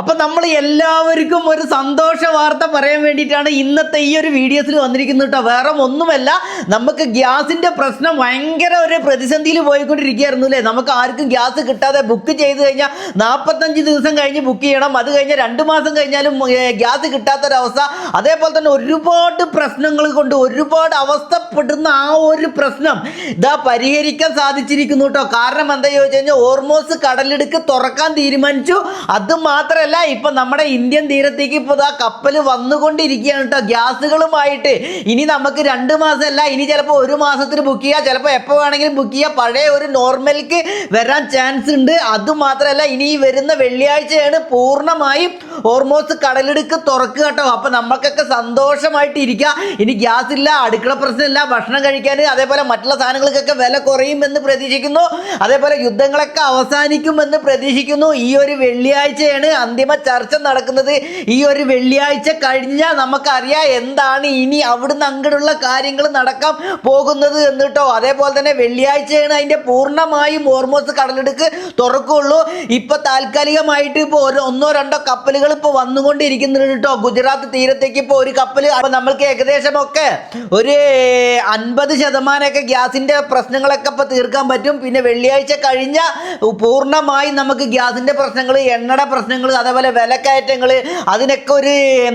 അപ്പൊ നമ്മൾ എല്ലാവർക്കും ഒരു സന്തോഷ വാർത്ത പറയാൻ വേണ്ടിയിട്ടാണ് ഇന്നത്തെ ഈ ഒരു വീഡിയോസിൽ വന്നിരിക്കുന്നത് കേട്ടോ. വേറെ ഒന്നുമല്ല, നമുക്ക് ഗ്യാസിന്റെ പ്രശ്നം ഭയങ്കര ഒരു പ്രതിസന്ധിയിൽ പോയിക്കൊണ്ടിരിക്കുകയായിരുന്നു അല്ലേ. നമുക്ക് ആർക്കും ഗ്യാസ് കിട്ടാതെ ബുക്ക് ചെയ്ത് കഴിഞ്ഞാൽ 45 ദിവസം കഴിഞ്ഞ് ബുക്ക് ചെയ്യണം. അത് കഴിഞ്ഞ് 2 മാസം കഴിഞ്ഞാലും ഗ്യാസ് കിട്ടാത്തൊരവസ്ഥ. അതേപോലെ തന്നെ ഒരുപാട് പ്രശ്നങ്ങൾ കൊണ്ട് ഒരുപാട് അവസ്ഥപ്പെടുന്ന ആ ഒരു പ്രശ്നം ഇതാ പരിഹരിക്കാൻ സാധിച്ചിരിക്കുന്നു കേട്ടോ. കാരണം എന്താ ചോദിച്ചു കഴിഞ്ഞാൽ ഹോർമൂസ് കടലിടുക്ക് തുറക്കാൻ തീരുമാനിച്ചു. അത് മാത്രമല്ല, ഇപ്പൊ നമ്മുടെ ഇന്ത്യൻ തീരത്തേക്ക് ഇപ്പൊ ആ കപ്പൽ വന്നുകൊണ്ടിരിക്കുകയാണ് കേട്ടോ ഗ്യാസുകളുമായിട്ട്. ഇനി നമുക്ക് 2 മാസമല്ല, ഇനി ചിലപ്പോൾ 1 മാസത്തിന് ബുക്ക് ചെയ്യാം, ചിലപ്പോൾ എപ്പോൾ വേണമെങ്കിലും ബുക്ക് ചെയ്യാം. പഴയ ഒരു നോർമലിക്ക് വരാൻ ചാൻസ് ഉണ്ട്. അതുമാത്രമല്ല, ഇനി ഈ വരുന്ന വെള്ളിയാഴ്ചയാണ് പൂർണ്ണമായും ഹോർമൂസ് കടലിടുക്ക് തുറക്കുക കേട്ടോ. അപ്പൊ നമ്മൾക്കൊക്കെ സന്തോഷമായിട്ട് ഇരിക്കുക. ഇനി ഗ്യാസ് ഇല്ല, അടുക്കള പ്രശ്നമില്ല, ഭക്ഷണം കഴിക്കാൻ അതേപോലെ മറ്റുള്ള സാധനങ്ങൾക്കൊക്കെ വില കുറയുമെന്ന് പ്രതീക്ഷിക്കുന്നു. അതേപോലെ യുദ്ധങ്ങളൊക്കെ അവസാനിക്കുമെന്ന് പ്രതീക്ഷിക്കുന്നു. ഈ ഒരു വെള്ളിയാഴ്ചയാണ് അന്തിമ ചർച്ച നടക്കുന്നത്. ഈ ഒരു വെള്ളിയാഴ്ച കഴിഞ്ഞാൽ നമുക്കറിയാം എന്താണ് ഇനി അവിടുന്ന് അങ്ങോട്ടുള്ള കാര്യങ്ങൾ നടക്കാൻ പോകുന്നത് എന്ന് കേട്ടോ. അതേപോലെ തന്നെ വെള്ളിയാഴ്ചയാണ് അതിന്റെ പൂർണ്ണമായും ഹോർമൂസ് കടലിടുക്ക് തുറക്കുള്ളൂ. ഇപ്പൊ താൽക്കാലികമായിട്ട് ഇപ്പോൾ 1-2 കപ്പലുകൾ ഇപ്പോൾ വന്നുകൊണ്ടിരിക്കുന്നുണ്ട് കേട്ടോ. ഗുജറാത്ത് തീരത്തേക്ക് ഇപ്പോൾ ഒരു കപ്പൽ. അപ്പൊ നമ്മൾക്ക് ഏകദേശം ഒക്കെ ഒരു 50% ഗ്യാസിന്റെ പ്രശ്നങ്ങളൊക്കെ ഇപ്പൊ തീർക്കാൻ പറ്റും. പിന്നെ വെള്ളിയാഴ്ച കഴിഞ്ഞാൽ പൂർണ്ണമായും നമുക്ക് ഗ്യാസിന്റെ പ്രശ്നങ്ങൾ, എണ്ണയുടെ പ്രശ്നങ്ങൾ, അതേപോലെ വിലക്കയറ്റങ്ങൾ, അതിനൊക്കെ ഒരു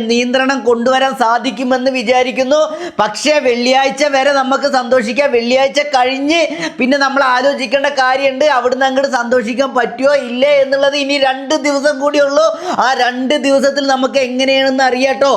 നിയന്ത്രണം കൊണ്ടുവരാൻ സാധിക്കുമെന്ന് വിചാരിക്കുന്നു. പക്ഷേ വെള്ളിയാഴ്ച വരെ നമുക്ക് സന്തോഷിക്കാം. വെള്ളിയാഴ്ച കഴിഞ്ഞ് പിന്നെ നമ്മൾ ആലോചിക്കേണ്ട കാര്യമുണ്ട്, അവിടുന്ന് അങ്ങോട്ട് സന്തോഷിക്കാൻ പറ്റുമോ ഇല്ലേ എന്നുള്ളത്. ഇനി 2 ദിവസം കൂടിയുള്ളൂ. ആ 2 ദിവസത്തിൽ നമുക്ക് എങ്ങനെയാണെന്ന് അറിയാട്ടോ.